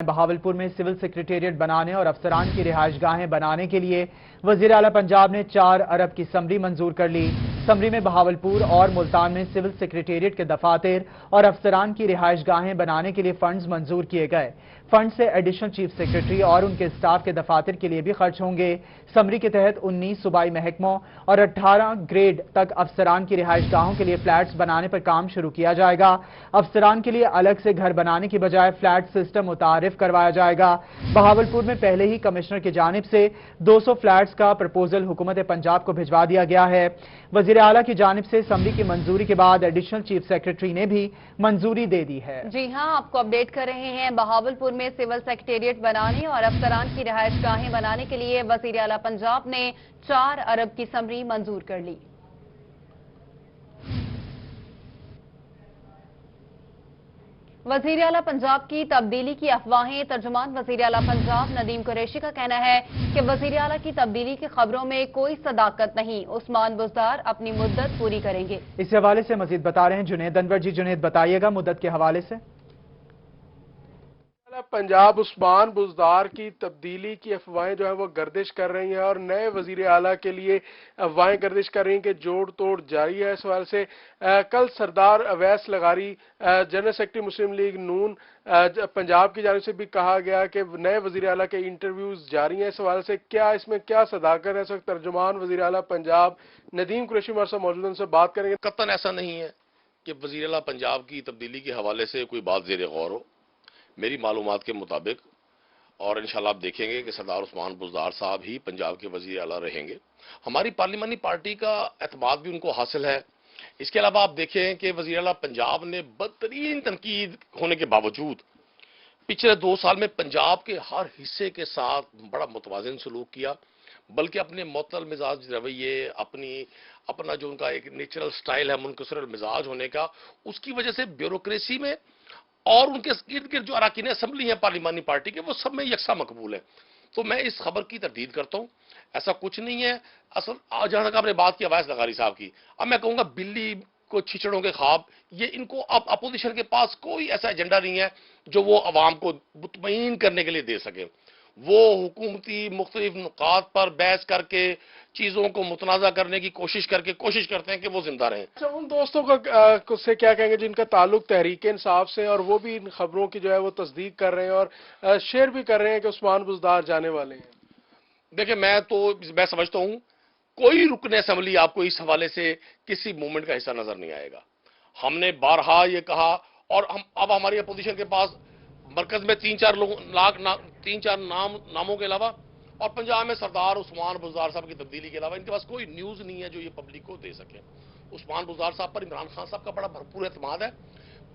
بہاولپور میں civil secretariat بنانے اور افسران کی رہائش گاہیں بنانے کے لیے وزیر اعلیٰ پنجاب نے 4 ارب کی سمری منظور کر لی۔ سمری میں بہاولپور اور ملتان میں سول سیکریٹریٹ کے دفاتر اور افسران کی رہائش گاہیں بنانے کے لیے فنڈز منظور کیے گئے۔ فنڈ سے ایڈیشنل چیف سیکریٹری اور ان کے سٹاف کے دفاتر کے لیے بھی خرچ ہوں گے۔ سمری کے تحت 19 صوبائی محکموں اور 18 گریڈ تک افسران کی رہائش گاہوں کے لیے فلیٹس بنانے پر کام شروع کیا جائے گا۔ افسران کے لیے الگ سے گھر بنانے کی بجائے فلیٹ سسٹم متعارف کروایا جائے گا۔ بہاولپور میں پہلے ہی کمشنر کی جانب سے 200 فلیٹس کا پرپوزل حکومت پنجاب کو بھجوا دیا گیا ہے۔ وزیر اعلیٰ کی جانب سے سمری کی منظوری کے بعد ایڈیشنل چیف سیکریٹری نے بھی منظوری دے دی ہے۔ جی ہاں، آپ کو اپڈیٹ کر رہے ہیں۔ بہاولپور میں سول سیکریٹریٹ بنانے اور افسران کی رہائش گاہیں بنانے کے لیے وزیر اعلیٰ پنجاب نے 4 ارب کی سمری منظور کر لی۔ وزیر اعلیٰ پنجاب کی تبدیلی کی افواہیں۔ ترجمان وزیر اعلیٰ پنجاب ندیم قریشی کا کہنا ہے کہ وزیر اعلیٰ کی تبدیلی کی خبروں میں کوئی صداقت نہیں۔ عثمان بزدار اپنی مدت پوری کریں گے۔ اس حوالے سے مزید بتا رہے ہیں جنید انور جی۔ جنید بتائیے گا مدت کے حوالے سے۔ پنجاب عثمان بزدار کی تبدیلی کی افواہیں جو ہے وہ گردش کر رہی ہیں اور نئے وزیر اعلیٰ کے لیے افواہیں گردش کر رہی ہیں کہ جوڑ توڑ جاری ہے۔ اس حوالے سے کل سردار اویس لغاری جنرل سیکرٹری مسلم لیگ نون پنجاب کی جانب سے بھی کہا گیا کہ نئے وزیر اعلیٰ کے انٹرویوز جاری ہیں۔ اس حوالے سے اس میں کیا صداقت ہے؟ اس وقت ترجمان وزیر اعلیٰ پنجاب ندیم قریشی ہمارے ساتھ موجود ہیں، ان سے بات کریں گے۔ قطعاً ایسا نہیں ہے کہ وزیر اعلیٰ پنجاب کی تبدیلی کے حوالے سے کوئی بات زیر غور ہو۔ میری معلومات کے مطابق اور انشاءاللہ آپ دیکھیں گے کہ سردار عثمان بزدار صاحب ہی پنجاب کے وزیر اعلیٰ رہیں گے۔ ہماری پارلیمانی پارٹی کا اعتماد بھی ان کو حاصل ہے۔ اس کے علاوہ آپ دیکھیں کہ وزیر اعلیٰ پنجاب نے بدترین تنقید ہونے کے باوجود پچھلے 2 سال میں پنجاب کے ہر حصے کے ساتھ بڑا متوازن سلوک کیا، بلکہ اپنے معتدل مزاج رویے، اپنا جو ان کا ایک نیچرل سٹائل ہے منکسر المزاج ہونے کا، اس کی وجہ سے بیوروکریسی میں اور ان کے ارد گرد جو اراکین اسمبلی ہیں پارلیمانی پارٹی کے، وہ سب میں یکساں مقبول ہیں۔ تو میں اس خبر کی تردید کرتا ہوں، ایسا کچھ نہیں ہے۔ اصل جہاں تک آپ نے بات کی اویس لغاری صاحب کی، اب میں کہوں گا بلی کو چھچڑوں کے خواب، یہ ان کو اب اپوزیشن کے پاس کوئی ایسا ایجنڈا نہیں ہے جو وہ عوام کو مطمئن کرنے کے لیے دے سکے۔ وہ حکومتی مختلف نکات پر بحث کر کے چیزوں کو متنازع کرنے کی کوشش کرتے ہیں کہ وہ زندہ رہیں۔ اچھا، ان دوستوں کا سے کیا کہیں گے جن کا تعلق تحریک انصاف سے اور وہ بھی ان خبروں کی جو ہے وہ تصدیق کر رہے ہیں اور شیئر بھی کر رہے ہیں کہ عثمان بزدار جانے والے ہیں؟ دیکھیں، میں سمجھتا ہوں کوئی رکن اسمبلی آپ کو اس حوالے سے کسی موومنٹ کا حصہ نظر نہیں آئے گا۔ ہم نے بارہا یہ کہا، اور اب ہماری اپوزیشن کے پاس مرکز میں 3-4 ناموں کے علاوہ اور پنجاب میں سردار عثمان بزدار صاحب کی تبدیلی کے علاوہ ان کے پاس کوئی نیوز نہیں ہے جو یہ پبلک کو دے سکے۔ عثمان بزدار صاحب پر عمران خان صاحب کا بڑا بھرپور اعتماد ہے،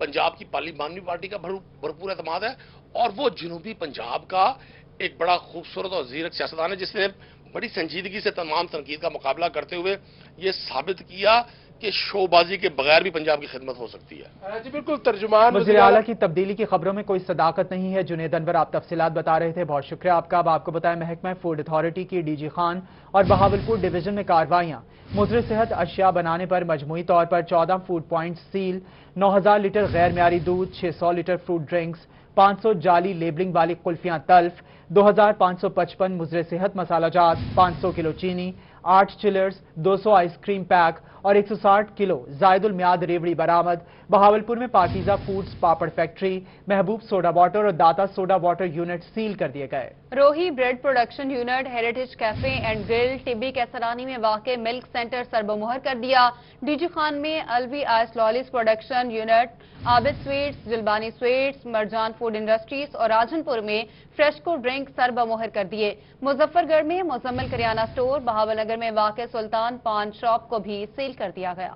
پنجاب کی پارلیمانی پارٹی کا بھرپور اعتماد ہے، اور وہ جنوبی پنجاب کا ایک بڑا خوبصورت اور زیرک سیاستدان ہے جس نے بڑی سنجیدگی سے تمام تنقید کا مقابلہ کرتے ہوئے یہ ثابت کیا کہ شو بازی کے بغیر بھی پنجاب کی خدمت ہو سکتی ہے۔ جی بالکل، ترجمان وزیر اعلیٰ کی تبدیلی کی خبروں میں کوئی صداقت نہیں ہے۔ جنید انور آپ تفصیلات بتا رہے تھے، بہت شکریہ آپ کا۔ اب آپ کو بتائیں محکمہ فوڈ اتھارٹی کی ڈی جی خان اور بہاولپور ڈویژن میں کارروائیاں۔ مضر صحت اشیاء بنانے پر مجموعی طور پر 14 فوڈ پوائنٹس سیل، 9000 لیٹر غیر معیاری دودھ، 600 لیٹر فروٹ ڈرنکس، 500 جعلی لیبلنگ والی قلفیاں تلف، 2555 مضر صحت مسالہ جات، 500 کلو چینی، 8 چلرز، 200 آئس کریم پیک اور 160 کلو زائد المیعاد ریوڑی برآمد۔ بہاولپور میں Pakeeza foods papad factory, Mehboob soda water اور Data soda water unit seal کر دیے گئے۔ Rohi bread production unit, heritage cafe and grill, Tibbi Qaisrani میں واقع ملک سینٹر سربمہر کر دیا۔ ڈی جی خان میں Alvi ice lollies production unit, Abid sweets, Jalbani sweets, Marjan food industries اور راجن پور میں فریشکو ڈرنک سربمہر کر دیے۔ مظفر گڑھ میں مزمل کریانہ سٹور، بہاول نگر میں واقع سلطان پان شاپ کو بھی سیل کر دیا گیا۔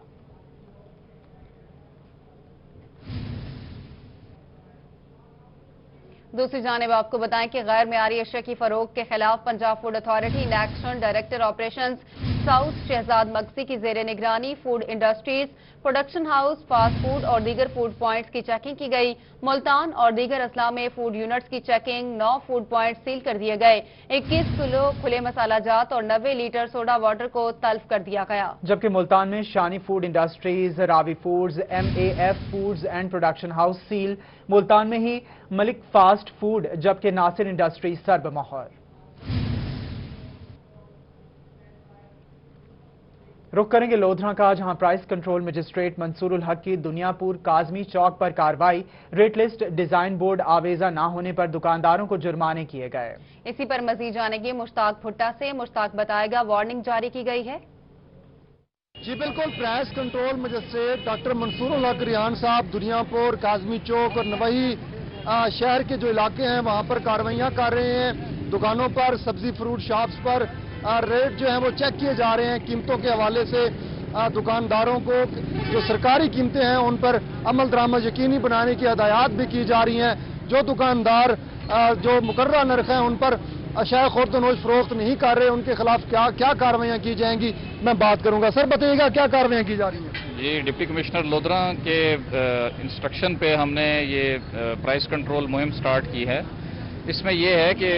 دوسری جانب آپ کو بتائیں کہ غیر معیاری اشیاء کی فروخت کے خلاف پنجاب فوڈ اتھارٹی نیکسٹن director operations south Shahzad Magsi کی زیر نگرانی food industries, production house, fast food اور دیگر فوڈ پوائنٹس کی چیکنگ کی گئی۔ ملتان اور دیگر اضلاع میں فوڈ یونٹس کی چیکنگ، 9 فوڈ پوائنٹس سیل کر دیے گئے، 21 کلو کھلے مسالہ جات اور 90 لیٹر سوڈا واٹر کو تلف کر دیا گیا۔ جبکہ ملتان میں Shani food industries, Ravi foods, MAF foods and production house seal. Multan میں ہی ملک فاسٹ फास्ट फूड, जबकि नासिर इंडस्ट्री सर्बमोहर। रुख करेंगे लोधरा का, जहां प्राइस कंट्रोल मजिस्ट्रेट मंसूरुल हक की दुनियापुर काजमी चौक पर कार्रवाई। रेट लिस्ट डिजाइन बोर्ड आवेजा ना होने पर दुकानदारों को जुर्माने किए गए। इसी पर मजीद जानेंगे मुश्ताक भुट्टा से। मुश्ताक बताएगा, वार्निंग जारी की गई है। जी बिल्कुल, प्राइस कंट्रोल मजिस्ट्रेट डॉक्टर मंसूरुल हक रिहान साहब दुनियापुर, काजमी चौक और नवही शहर के जो इलाके हैं वहां पर कार्रवाइयां कर रहे हैं। दुकानों पर, सब्जी फ्रूट शॉप्स पर रेट जो है वो चेक किए जा रहे हैं। कीमतों के हवाले से दुकानदारों को जो सरकारी कीमतें हैं उन पर अमल दरामद यकीनी बनाने की हदायत भी की जा रही हैं। जो दुकानदार जो मुकर्रर नर्ख हैं उन पर अशाया खुर्दनोश फरोख्त नहीं कर रहे, उनके खिलाफ क्या कार्रवाइयां की जाएंगी, मैं बात करूंगा। सर बताइएगा क्या कार्रवाइयां की जा रही हैं? जी, डिप्टी कमिश्नर लोधरा के इंस्ट्रक्शन पे हमने ये प्राइस कंट्रोल मुहिम स्टार्ट की है। इसमें यह है कि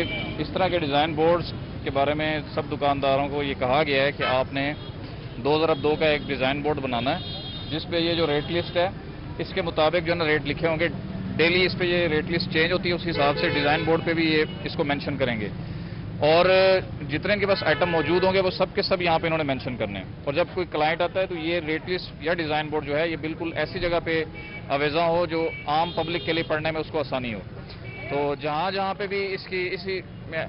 इस तरह के डिज़ाइन बोर्ड्स के बारे में सब दुकानदारों को ये कहा गया है कि आपने 2002 का एक डिज़ाइन बोर्ड बनाना है, जिस पे ये जो रेट लिस्ट है इसके मुताबिक जो है ना रेट लिखे होंगे। डेली इस पे ये रेट लिस्ट चेंज होती है, उस हिसाब से डिज़ाइन बोर्ड पे भी ये इसको मेंशन करेंगे। और जितने के पास आइटम मौजूद होंगे वो सब के सब यहाँ पे इन्होंने मेंशन करने हैं। और जब कोई क्लाइंट आता है तो ये रेट लिस्ट या डिज़ाइन बोर्ड जो है ये बिल्कुल ऐसी जगह पे आवेजा हो जो आम पब्लिक के लिए पढ़ने में उसको आसानी हो। तो जहाँ पे भी इसी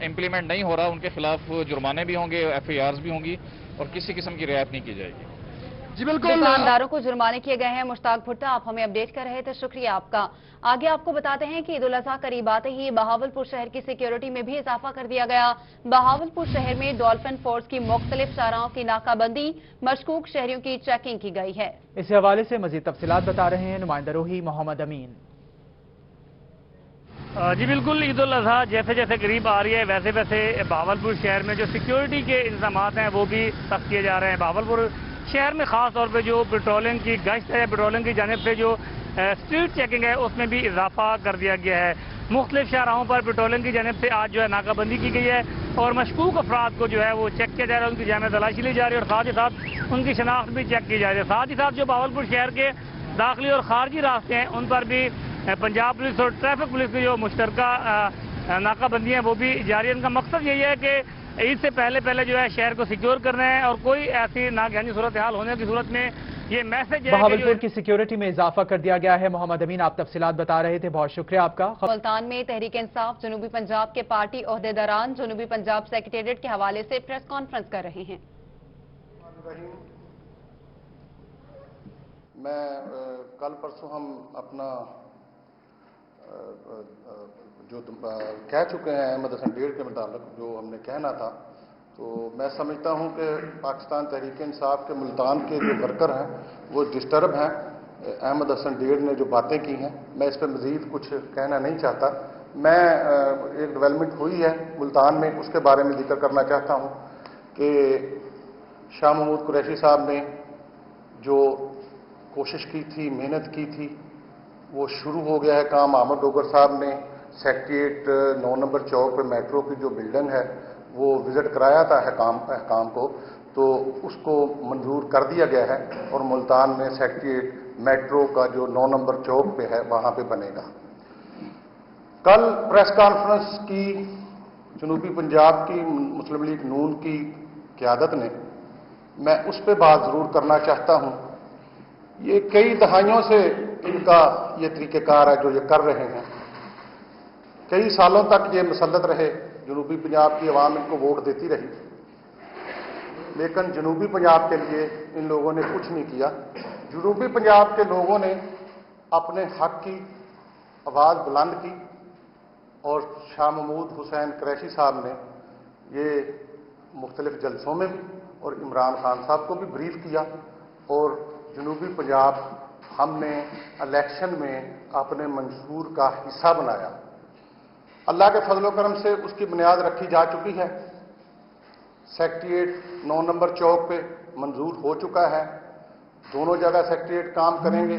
इम्प्लीमेंट नहीं हो रहा उनके खिलाफ जुर्माने भी होंगे, FIRs भी होंगी और किसी किस्म की रियायत नहीं की जाएगी। जी बिल्कुल, दुकानदारों को जुर्माने किए गए हैं। मुश्ताक भुट्टा, आप हमें अपडेट कर रहे थे, शुक्रिया आपका। आगे आपको बताते हैं कि ईद उल अजहा करीब आते ही बहावलपुर शहर की सिक्योरिटी में भी इजाफा कर दिया गया। बहावलपुर शहर में डॉल्फिन फोर्स की मुख्तलिफ शाहराहों की नाकाबंदी, मशकूक शहरियों की चेकिंग की गई है। इस हवाले से मजीद तफसीलात बता रहे हैं नुमाइंदा रोही मोहम्मद अमीन। जी बिल्कुल, ईद उल अजहा जैसे जैसे करीब आ रही है वैसे वैसे बहावलपुर शहर में जो सिक्योरिटी के इंतजाम हैं वो भी सख्त किए जा रहे हैं। बहावलपुर शहर में खास तौर पे जो पेट्रोलिंग की गश्त है, पेट्रोलिंग की जानिब से जो स्ट्रीट चेकिंग है उसमें भी इजाफा कर दिया गया है। मुख्तलिफ शाहराहों पर पेट्रोलिंग की जानिब से आज जो है नाकाबंदी की गई है और मशकूक अफराद को जो है वो चेक किया जा रहा है, उनकी जामे तलाशी ली जा रही है और साथ ही साथ उनकी शनाख्त भी चेक की जा रही है। साथ ही साथ जो बहावलपुर शहर के दाखिली और खारजी रास्ते हैं उन पर भी पंजाब पुलिस और ट्रैफिक पुलिस की जो मुश्तरका नाकाबंदी है वो भी जारी है। उनका मकसद यही है कि ईद से पहले जो है शहर को सिक्योर करना है और कोई ऐसी नागहानी सूरत हाल होने की सूरत में ये मैसेज है। बहावलपुर की सिक्योरिटी में इजाफा कर दिया गया है। मोहम्मद अमीन, आप तफसीलात बता रहे थे, बहुत शुक्रिया आपका। मुल्तान में तहरीक इंसाफ जनूबी पंजाब के पार्टी ओहदेदारान जनूबी पंजाब सेक्रेटेरिएट के हवाले से प्रेस कॉन्फ्रेंस कर रहे हैं। मैं कल परसों हम अपना जो कह चुके हैं अहमद हसन डेढ़ के मुताबिक जो हमने कहना था, तो मैं समझता हूं कि पाकिस्तान तहरीक इंसाफ के मुल्तान के जो वर्कर हैं वो डिस्टर्ब हैं। अहमद हसन डेढ़ ने जो बातें की हैं मैं इस पर मज़ीद कुछ कहना नहीं चाहता। मैं एक डेवलपमेंट हुई है मुल्तान में उसके बारे में जिक्र करना चाहता हूं कि शाह महमूद कुरैशी साहब ने जो कोशिश की थी, मेहनत की थी, वो शुरू हो गया है काम। अहमद डोगर साहब ने सेक्रेटेरिएट 9 नंबर चौक पर मेट्रो की जो बिल्डिंग है वो विज़िट कराया था अहकाम को, तो उसको मंजूर कर दिया गया है और मुल्तान में सेक्रेटेरिएट मेट्रो का जो 9 नंबर चौक पे है वहाँ पे बनेगा। कल प्रेस कॉन्फ्रेंस की जनूबी पंजाब की मुस्लिम लीग नून की क़यादत ने, मैं उस पर बात ज़रूर करना चाहता हूँ। ये कई दहाइयों से इनका ये तरीक़ेकार है जो ये कर रहे हैं। कई सालों तक ये मुसल्लत रहे, जनूबी पंजाब की आवाम इनको वोट देती रही, लेकिन जनूबी पंजाब के लिए इन लोगों ने कुछ नहीं किया। जनूबी पंजाब के लोगों ने अपने हक की आवाज़ बुलंद की और शाह महमूद हुसैन कुरैशी साहब ने ये मुख्तलिफ जलसों में भी और इमरान खान साहब को भी ब्रीफ किया और जनूबी पंजाब हमने इलेक्शन में अपने मंशूर का हिस्सा बनाया। अल्लाह के फजल व करम से उसकी बुनियाद रखी जा चुकी है। सेक्रेटेरिएट 9 नंबर चौक पे मंजूर हो चुका है। दोनों जगह सेक्रेटेरिएट काम करेंगे,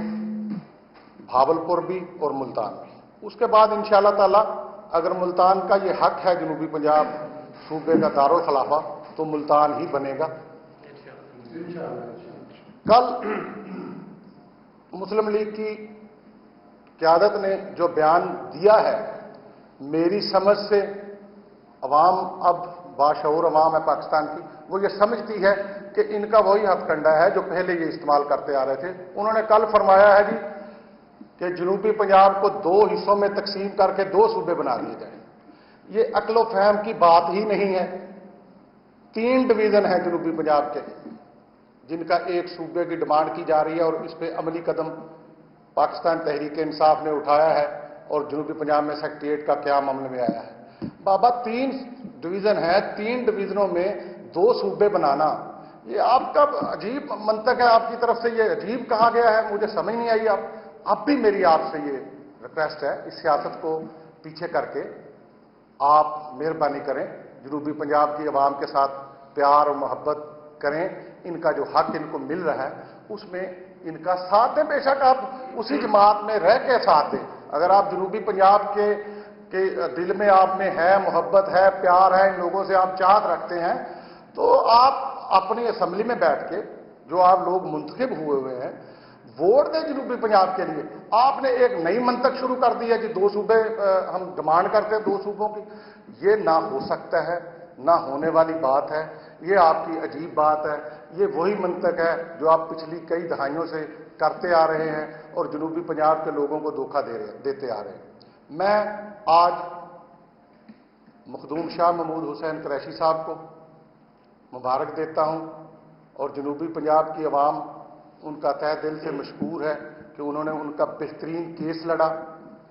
भावलपुर भी और मुल्तान भी। उसके बाद इंशाअल्लाह ताला अगर मुल्तान का ये हक है जनूबी पंजाब सूबे का दारुल खिलाफा, तो मुल्तान ही बनेगा। कल मुस्लिम लीग की क़यादत ने जो बयान दिया है मेरी समझ से अवाम अब बाशऊर अवाम है पाकिस्तान की, वो ये समझती है कि इनका वही हथकंडा है जो पहले ये इस्तेमाल करते आ रहे थे। उन्होंने कल फरमाया है जी कि जनूबी पंजाब को 2 हिस्सों में तकसीम करके 2 सूबे बना दिए जाए। ये अक्लो फहम की बात ही नहीं है। 3 डिवीज़न हैं जनूबी पंजाब के, जिनका एक सूबे की डिमांड की जा रही है और इस पर अमली कदम पाकिस्तान तहरीक इंसाफ ने उठाया है और जनूबी पंजाब में सेक्रेटेरिएट का क्या मामले में आया है। बाबा 3 डिवीज़न है, 3 डिवीज़नों में 2 सूबे बनाना, ये आपका अजीब मंतक है, आपकी तरफ से ये अजीब कहा गया है, मुझे समझ नहीं आई। अब भी मेरी आपसे ये रिक्वेस्ट है, इस सियासत को पीछे करके आप मेहरबानी करें, जनूबी पंजाब की आवाम के साथ प्यार और मोहब्बत करें। इनका जो हक इनको मिल रहा है उसमें इनका साथ दें। बेशक आप उसी जमात में रह के साथ दें। अगर आप जनूबी पंजाब के दिल में आप में है मोहब्बत है, प्यार है, इन लोगों से आप चाहत रखते हैं, तो आप अपनी असम्बली में बैठ के जो आप लोग मुंतखब हुए हैं वोट दें जनूबी पंजाब के लिए। आपने एक नई मंतक शुरू कर दी है कि 2 सूबे हम डिमांड करते हैं 2 सूबों की। ये ना हो सकता है, ना होने वाली बात है, ये आपकी अजीब बात है। ये वही मंतक है जो आप पिछली कई दहाइयों से करते आ रहे हैं और जनूबी पंजाब के लोगों को धोखा देते आ रहे हैं। मैं आज मखदूम शाह महमूद हुसैन कुरैशी साहब को मुबारक देता हूं और जनूबी पंजाब की आवाम उनका तहे दिल से मशकूर है कि उन्होंने उनका बेहतरीन केस लड़ा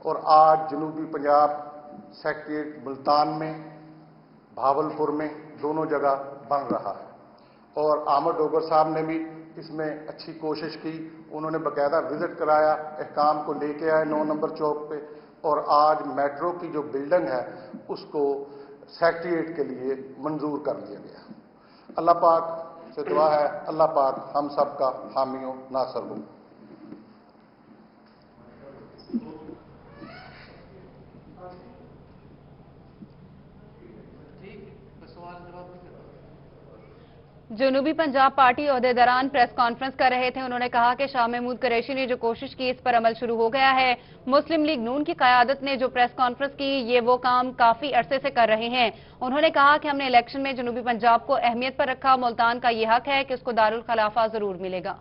और आज जनूबी पंजाब सेक्रेटेरिएट मुल्तान में, भावलपुर में, दोनों जगह बन रहा है। और आमद डोगर साहब ने भी इसमें अच्छी कोशिश की, उन्होंने बाकायदा विजिट कराया, अहकाम को लेके आए 9 नंबर चौक पे और आज मेट्रो की जो बिल्डिंग है उसको सेक्रेटेरिएट के लिए मंजूर कर लिया गया। अल्लाह पाक से दुआ है, अल्लाह पाक हम सब का हामी हो, नासर हो। जनूबी पंजाब पार्टी ओहदेदारान प्रेस कॉन्फ्रेंस कर रहे थे। उन्होंने कहा कि शाह महमूद कुरैशी ने जो कोशिश की इस पर अमल शुरू हो गया है। मुस्लिम लीग नून की क़यादत ने जो प्रेस कॉन्फ्रेंस की, ये वो काम काफी अरसे से कर रहे हैं। उन्होंने कहा कि हमने इलेक्शन में जनूबी पंजाब को अहमियत पर रखा। मुल्तान का ये हक है कि उसको दारुल खिलाफा जरूर मिलेगा।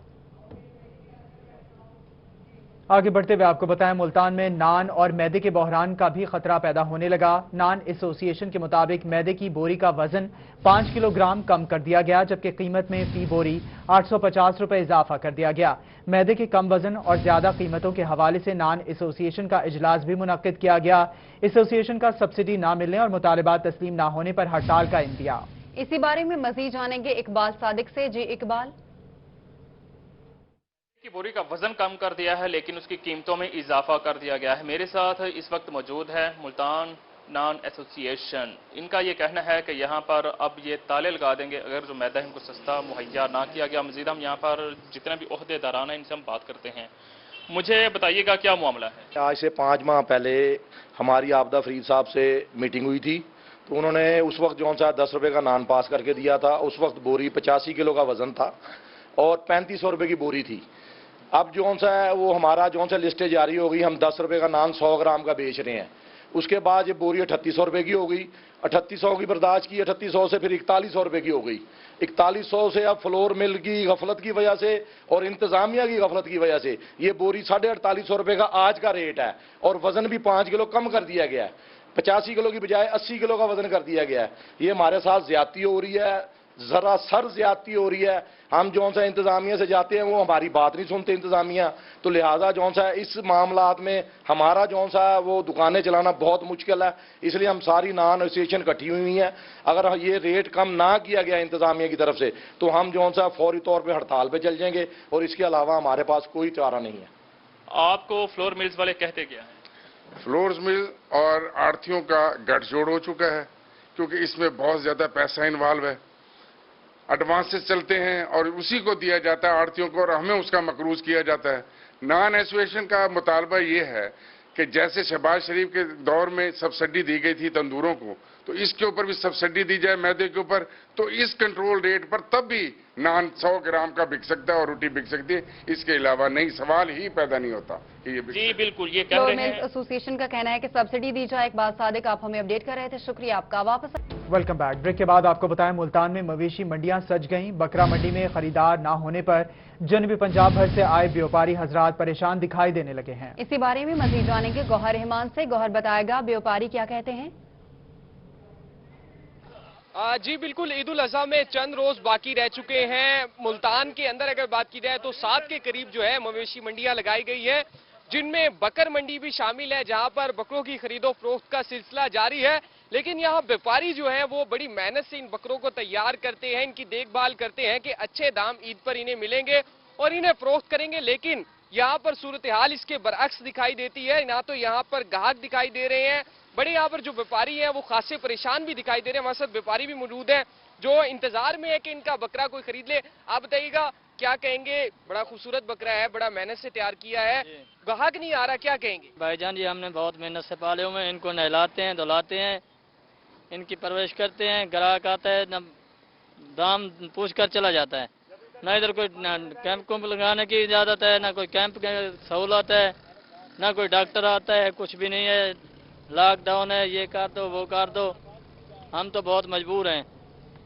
आगे बढ़ते हुए आपको बताएं, मुल्तान में नान और मैदे के बहरान का भी खतरा पैदा होने लगा। नान एसोसिएशन के मुताबिक मैदे की बोरी का वजन 5 किलोग्राम कम कर दिया गया, जबकि कीमत में फी बोरी 850 रुपए इजाफा कर दिया गया। मैदे के कम वजन और ज्यादा कीमतों के हवाले से नान एसोसिएशन का इजलास भी मुनक्किद किया गया। एसोसिएशन का सब्सिडी न मिलने और मुतालबात तस्लीम न होने पर हड़ताल का इंतहा। इसी बारे में मजीद जानेंगे इकबाल सादिक से। जी इकबाल। की बोरी का वजन कम कर दिया है लेकिन उसकी कीमतों में इजाफा कर दिया गया है। मेरे साथ इस वक्त मौजूद है मुल्तान नान एसोसिएशन। इनका ये कहना है कि यहाँ पर अब ये ताले लगा देंगे अगर जो मैदा इनको सस्ता मुहैया ना किया गया। मजीद हम यहाँ पर जितने भी ओहदेदारान हैं इनसे हम बात करते हैं। मुझे बताइएगा क्या मामला है। आज से 5 माह पहले हमारी आपदा फरीद साहब से मीटिंग हुई थी, तो उन्होंने उस वक्त जो सा 10 रुपए का नान पास करके दिया था। उस वक्त बोरी 85 किलो का वजन था और 3500 रुपए की बोरी थी। अब जो सा है वो हमारा जो सा लिस्टें जारी हो गई, हम 10 रुपए का नान 100 ग्राम का बेच रहे हैं। उसके बाद ये बोरी 3800 रुपए की हो गई। 3800 की बर्दाश्त की, 3800 से फिर 4100 रुपए की हो गई। 4100 से अब फ्लोर मिल की गफलत की वजह से और इंतजामिया की गफलत की वजह से ये बोरी 4850 रुपए का आज का रेट है और वजन भी 5 किलो कम कर दिया गया है। 85 किलो की बजाय 80 किलो का वजन कर दिया गया है। ये हमारे साथ ज्यादती हो रही है, जरा सर ज्यादती हो रही है। हम जो सा इंतजामिया से जाते हैं वो हमारी बात नहीं सुनते इंतजामिया, तो लिहाजा जो सा इस मामलात में हमारा जो सा वो दुकानें चलाना बहुत मुश्किल है। इसलिए हम सारी नान एसोसिएशन इकट्ठी हुई हैं। अगर ये रेट कम ना किया गया इंतजामिया की तरफ से तो हम जो सा फौरी तौर पर हड़ताल पर चल जाएंगे और इसके अलावा हमारे पास कोई चारा नहीं है। आपको फ्लोर मिल्स वाले कहते क्या है? फ्लोर मिल और आढ़तियों का गठजोड़ हो चुका है क्योंकि इसमें बहुत ज्यादा पैसा इन्वॉल्व है। एडवांसेस चलते हैं और उसी को दिया जाता है आढ़तियों को और हमें उसका मकरूज किया जाता है। नान एसोसिएशन का मुतालबा ये है कि जैसे शहबाज शरीफ के दौर में सब्सिडी दी गई थी तंदूरों को, तो इसके ऊपर भी सब्सिडी दी जाए मैदे के ऊपर, तो इस कंट्रोल रेट पर तब भी नान 100 ग्राम का बिक सकता है और रोटी बिक सकती है, इसके अलावा नहीं, सवाल ही पैदा नहीं होता कि ये जी बिल्कुल ये कह फ्लोर रहे हैं। मिल्स एसोसिएशन का कहना है कि सब्सिडी दी जाए। इकबाल सादिक आप हमें अपडेट कर रहे थे, शुक्रिया आपका। वापस वेलकम बैक। ब्रेक के बाद आपको बताएं मुल्तान में मवेशी मंडियां सज गईं। बकरा मंडी में खरीदार ना होने पर जनूबी पंजाब भर से आए व्यापारी हजरात परेशान दिखाई देने लगे हैं। इसी बारे में मजीद जानेंगे गौहर रहमान से। गौहर बताएगा व्यापारी क्या कहते हैं। जी बिल्कुल, ईद उल अजहा में चंद रोज बाकी रह चुके हैं। मुल्तान के अंदर अगर बात की जाए तो 7 के करीब जो है मवेशी मंडियां लगाई गई है, जिनमें बकर मंडी भी शामिल है, जहां पर बकरों की खरीदो फरोख्त का सिलसिला जारी है। लेकिन यहाँ व्यापारी जो है वो बड़ी मेहनत से इन बकरों को तैयार करते हैं, इनकी देखभाल करते हैं कि अच्छे दाम ईद पर इन्हें मिलेंगे और इन्हें फरोख्त करेंगे। लेकिन यहाँ पर सूरत हाल इसके बरअक्स दिखाई देती है। ना तो यहाँ पर ग्राहक दिखाई दे रहे हैं, बड़े यहाँ पर जो व्यापारी हैं वो खासे परेशान भी दिखाई दे रहे हैं। हमारे साथ व्यापारी भी मौजूद हैं जो इंतजार में है कि इनका बकरा कोई खरीद ले। आप बताइएगा क्या कहेंगे, बड़ा खूबसूरत बकरा है, बड़ा मेहनत से तैयार किया है, ग्राहक नहीं आ रहा, क्या कहेंगे? भाईजान जी हमने बहुत मेहनत से पाले हुए हैं, इनको नहलाते हैं, धुलाते हैं, इनकी परवरिश करते हैं। ग्राहक आता है न दाम पूछ कर चला जाता है, ना इधर कोई कैंप कुंप लगाने की इजाजत है, ना कोई कैंप की सहूलत है, ना कोई डॉक्टर आता है, कुछ भी नहीं है। लॉकडाउन है, ये कर दो वो कर दो, हम तो बहुत मजबूर हैं।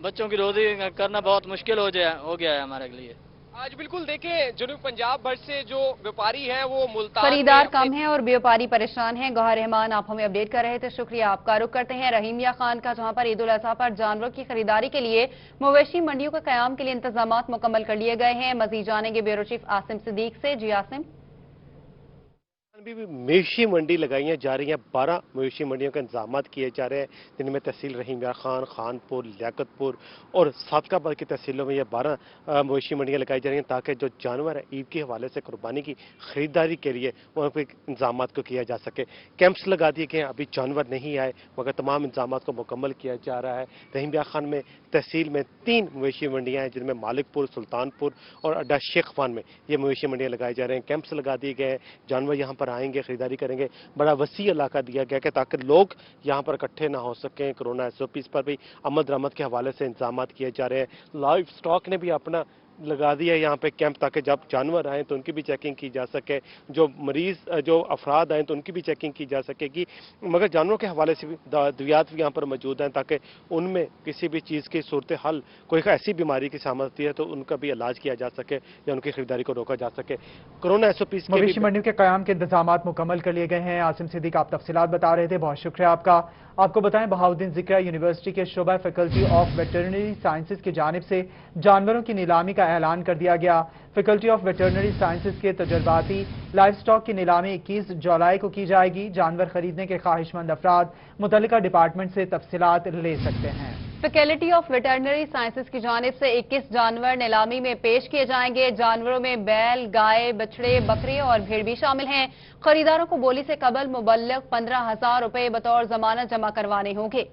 बच्चों की रोजी करना बहुत मुश्किल हो गया है हमारे लिए। आज बिल्कुल देखें जनूबी पंजाब भर से जो व्यापारी हैं वो मुल्तान खरीदार कम हैं और व्यापारी परेशान हैं। गौहर रहमान आप हमें अपडेट कर रहे थे, शुक्रिया आपका। रुख करते हैं रहीमिया खान का, जहां पर ईद उल अजहा पर जानवरों की खरीदारी के लिए मवेशी मंडियों के कयाम के लिए इंतजाम मुकम्मल कर लिए गए हैं। मजीद जानेंगे ब्यूरो चीफ आसिम सिद्दीक से। जी आसिम। भी मवेशी मंडी लगाई जा रही हैं, 12 मवेशी मंडियों के इंतजाम किए जा रहे हैं, जिनमें तहसील रहीमिया खान, खानपुर, लियाकतपुर और सादकाबाद की तहसीलों में ये 12 मवेशी मंडियां लगाई जा रही हैं, ताकि जो जानवर है ईद के हवाले से कुर्बानी की खरीदारी के लिए वहाँ पर इंतजाम को किया जा सके। कैंप्स लगा दिए गए हैं, अभी जानवर नहीं आए मगर तमाम इंतजाम को मुकम्मल किया जा रहा है। रहीमिया खान में तहसील में 3 मवेशी मंडियाँ हैं, जिनमें मालिकपुर, सुल्तानपुर और अड्डा शेख खान में ये मवेशी मंडियाँ लगाई जा रहे हैं। कैंप्स लगा दिए गए हैं, जानवर यहाँ पर आएंगे, खरीदारी करेंगे। बड़ा वसी इलाका दिया गया कि ताकि लोग यहाँ पर इकट्ठे ना हो सकें। कोरोना SOPs पर भी अमल दरामद के हवाले से इंतजाम किए जा रहे हैं। लाइव स्टॉक ने भी अपना लगा दिया यहाँ पे कैंप, ताकि जब जानवर आए तो उनकी भी चेकिंग की जा सके, जो मरीज जो अफराद आए तो उनकी भी चेकिंग की जा सकेगी। मगर जानवरों के हवाले से भी अद्वियात भी यहाँ पर मौजूद हैं, ताकि उनमें किसी भी चीज़ की सूरत हल, कोई ऐसी बीमारी की सामत होती है तो उनका भी इलाज किया जा सके या उनकी खरीदारी को रोका जा सके। कोरोना SOPs मवेशी मंडियों के कयाम के इंतजाम मुकम्मल कर लिए गए हैं। आसिम सिद्दीक आप तफसीलात बता रहे थे, बहुत शुक्रिया आपका। आपको बताएं बहाउद्दीन ज़िक्रा यूनिवर्सिटी के शोबा फैकल्टी ऑफ वेटरनरी साइंसेज की जानिब से जानवरों की नीलामी का ऐलान कर दिया गया। फैकल्टी ऑफ वेटरनरी साइंसेज के तजर्बाती लाइव स्टॉक की नीलामी 21 जुलाई को की जाएगी। जानवर खरीदने के ख्वाहिशमंद अफराद मुतल्लिका डिपार्टमेंट से तफसीलात ले सकते हैं। फैकल्टी ऑफ वेटरनरी साइंसेज की जानिब से 21 जानवर नीलामी में पेश किए जाएंगे। जानवरों में बैल, गाय, बछड़े, बकरे और भेड़ भी शामिल हैं। खरीदारों को बोली से कबल मुबल्लग 15,000 रुपए बतौर जमानत जमा करवाने होंगे।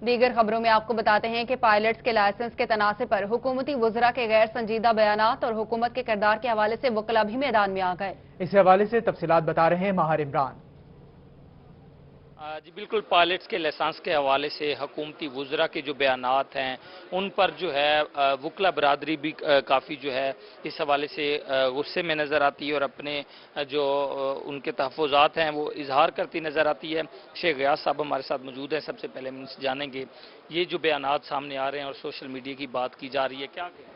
दीगर खबरों में आपको बताते हैं कि पायलट्स के लाइसेंस के तनासे पर हुकूमती वुज़रा के गैर संजीदा बयानात और हुकूमत के किरदार के हवाले से वकला भी मैदान में आ गए। इस हवाले से तफसीलात बता रहे हैं माहिर इमरान। जी बिल्कुल, पायलट्स के लाइसेंस के हवाले से हुकूमती वुज़रा के जो बयानात हैं उन पर जो है वकला बरादरी भी काफ़ी जो है इस हवाले से गुस्से में नज़र आती है और अपने जो उनके तहफ़्फ़ुज़ात हैं वो इजहार करती नज़र आती है। शेख गयास साहब हमारे साथ मौजूद हैं। सबसे पहले हम इनसे जानेंगे ये जो बयानात सामने आ रहे हैं और सोशल मीडिया की बात की जा रही है, क्या कहें?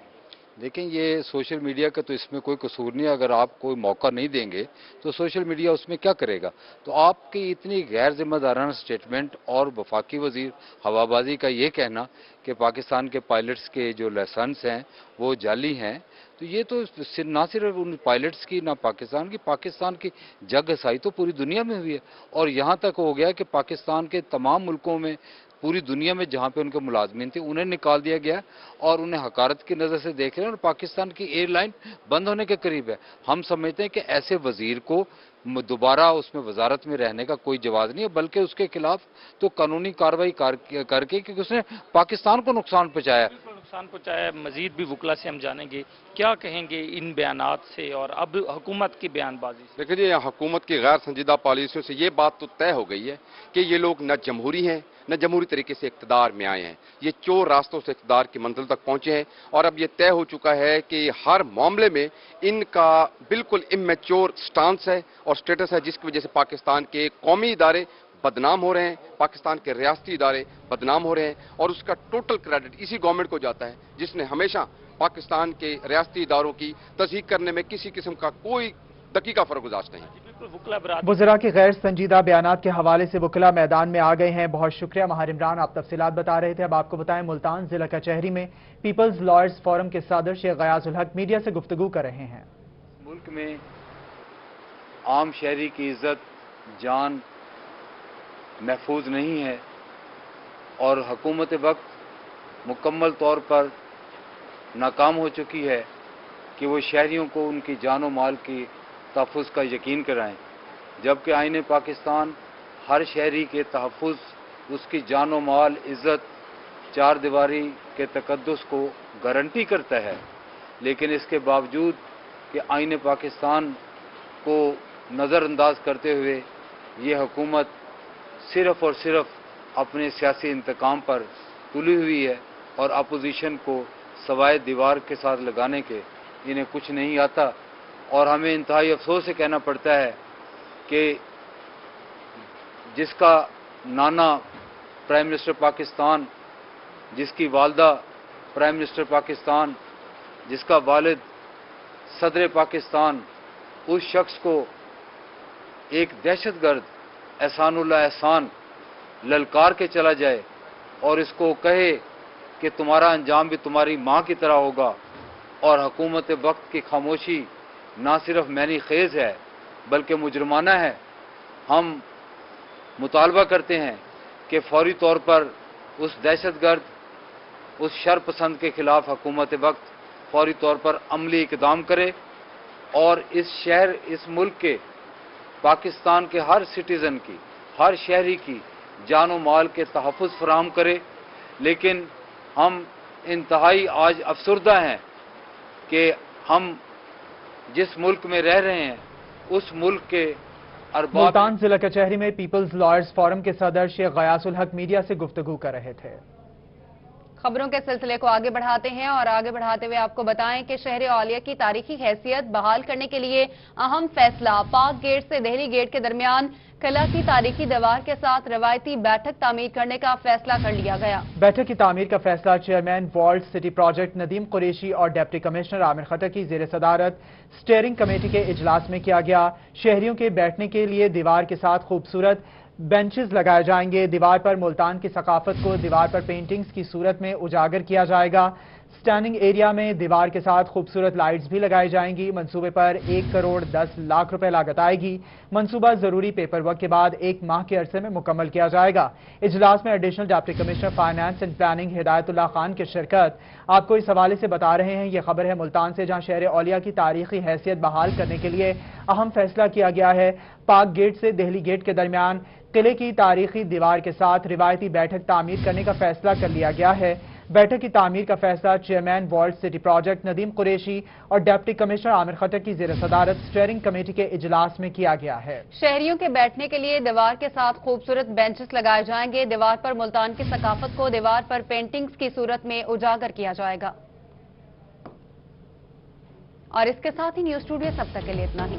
देखें, ये सोशल मीडिया का तो इसमें कोई कसूर नहीं है। अगर आप कोई मौका नहीं देंगे तो सोशल मीडिया उसमें क्या करेगा। तो आपकी इतनी गैर जिम्मेदाराना स्टेटमेंट और वफाकी वजीर हवाबाजी का ये कहना कि पाकिस्तान के पायलट्स के जो लाइसेंस हैं वो जाली हैं, तो ये तो ना सिर्फ उन पायलट्स की, ना पाकिस्तान की जग हसाई तो पूरी दुनिया में हुई है। और यहाँ तक हो गया कि पाकिस्तान के तमाम मुल्कों में, पूरी दुनिया में जहाँ पे उनके मुलाजमीन थे उन्हें निकाल दिया गया और उन्हें हकारत की नज़र से देख रहे हैं और पाकिस्तान की एयरलाइन बंद होने के करीब है। हम समझते हैं कि ऐसे वजीर को दोबारा उसमें वजारत में रहने का कोई जवाब नहीं है, बल्कि उसके खिलाफ तो कानूनी कार्रवाई करके, क्योंकि उसने पाकिस्तान को नुकसान पहुँचाया। नुकसान पहुंचाया, मजीद भी वुकला से हम जानेंगे क्या कहेंगे इन बयानात से और अब हुकूमत की बयानबाजी से। देखिए जी, हुकूमत की गैर संजीदा पॉलिसियों से ये बात तो तय हो गई है कि ये लोग न जमहूरी हैं न जमहूरी तरीके से इक़्तिदार में आए हैं। ये चोर रास्तों से इक़्तिदार की मंजिल तक पहुंचे हैं और अब ये तय हो चुका है कि हर मामले में इनका बिल्कुल इमेच्योर स्टांस है और स्टेटस है, जिसकी वजह से पाकिस्तान के कौमी इदारे बदनाम हो रहे हैं, पाकिस्तान के रियासती इदारे बदनाम हो रहे हैं और उसका टोटल क्रेडिट इसी गवर्नमेंट को जाता है जिसने हमेशा पाकिस्तान के रियासती इदारों की तस्दीक करने में किसी किस्म का कोई दकीका फर्गुजाश नहीं। वज़रा के गैर संजीदा बयानात के हवाले से वकला मैदान में आ गए हैं। बहुत शुक्रिया माहिर इमरान, आप तफसीलात बता रहे थे। अब आपको बताएं, मुल्तान जिला कचहरी में पीपल्स लॉयर्स फोरम के सदर शेख गयासुल हक मीडिया से गुफ्तगू कर रहे हैं। मुल्क में आम शहरी की इज्जत जान महफूज नहीं है और हुकूमत वक्त मुकम्मल तौर पर नाकाम हो चुकी है कि वो शहरियों को उनकी जान और माल की तहफ़्फ़ुज़ का यकीन कराएं, जबकि आईन पाकिस्तान हर शहरी के तहफ़्फ़ुज़, उसकी जान और माल, इज़्ज़त, चार दीवारी के तक़द्दुस को गारंटी करता है। लेकिन इसके बावजूद कि आईन पाकिस्तान को नज़रअंदाज करते हुए ये हुकूमत सिर्फ़ और सिर्फ अपने सियासी इंतकाम पर तुली हुई है और अपोजिशन को सवाए दीवार के साथ लगाने के इन्हें कुछ नहीं आता। और हमें इंतहाई अफसोस से कहना पड़ता है कि जिसका नाना प्राइम मिनिस्टर पाकिस्तान, जिसकी वालदा प्राइम मिनिस्टर पाकिस्तान, जिसका वालिद सदर पाकिस्तान, उस शख्स को एक दहशतगर्द एहसानुल्लाह एहसान ललकार के चला जाए और इसको कहे कि तुम्हारा अंजाम भी तुम्हारी माँ की तरह होगा। और हुकूमत वक्त की खामोशी ना सिर्फ मैनी खेज है बल्कि मुजरमाना है। हम मुतालबा करते हैं कि फौरी तौर पर उस दहशतगर्द, उस शरपसंद के खिलाफ हुकूमत वक्त फौरी तौर पर अमली इक़दाम करे और इस शहर, इस मुल्क के, पाकिस्तान के हर सिटीज़न की, हर शहरी की जान और माल के तहफ़्फ़ुज़ फराहम करे। लेकिन हम इंतहाई आज अफसरदा हैं कि हम जिस मुल्क में रह रहे हैं उस मुल्क के अरबाब। मुल्तान जिला कचहरी में पीपल्स लॉयर्स फोरम के सदर शेख गयासुल हक मीडिया से गुफ्तगू कर रहे थे। खबरों के सिलसिले को आगे बढ़ाते हैं और आगे बढ़ाते हुए आपको बताएं कि शहर औलिया की तारीखी हैसियत बहाल करने के लिए अहम फैसला। पाक गेट से देहली गेट के दरमियान किला की तारीखी दीवार के साथ रवायती बैठक तामीर करने का फैसला कर लिया गया। बैठक की तामीर का फैसला chairman walled city project Nadeem Qureshi और डिप्टी कमिश्नर आमिर खतर की ज़ेर सदारत स्टीयरिंग कमेटी के इजलास में किया गया। शहरियों के बैठने के लिए दीवार के साथ खूबसूरत बेंचेस लगाए जाएंगे। दीवार पर मुल्तान की सकाफत को दीवार पर पेंटिंग्स की सूरत में उजागर किया जाएगा। स्टैंडिंग एरिया में दीवार के साथ खूबसूरत लाइट्स भी लगाई जाएंगी। मंसूबे पर 1 करोड़ 10 लाख रुपए लागत आएगी। मंसूबा जरूरी पेपर वर्क के बाद 1 माह के अरसे में मुकम्मल किया जाएगा। इजलास में additional deputy commissioner finance and planning Hidayatullah Khan की शिरकत। आपको इस हवाले से बता रहे हैं, ये खबर है मुल्तान से, जहां शहर औलिया की तारीखी हैसियत बहाल करने के लिए अहम फैसला किया गया है। पाक गेट से देहली गेट के दरमियान किले की तारीखी दीवार के साथ रिवायती बैठक तामीर करने का फैसला कर लिया गया है। बैठक की तामीर का फैसला chairman walled city project Nadeem Qureshi और डिप्टी कमिश्नर आमिर खतर की ज़ेर सदारत स्टीयरिंग कमेटी के इजलास में किया गया है। शहरियों के बैठने के लिए दीवार के साथ खूबसूरत बेंचेस लगाए जाएंगे। दीवार पर मुल्तान की सकाफत को दीवार पर पेंटिंग्स की सूरत में उजागर किया जाएगा। और इसके साथ ही न्यूज़ स्टूडियो सब तक के लिए इतना ही।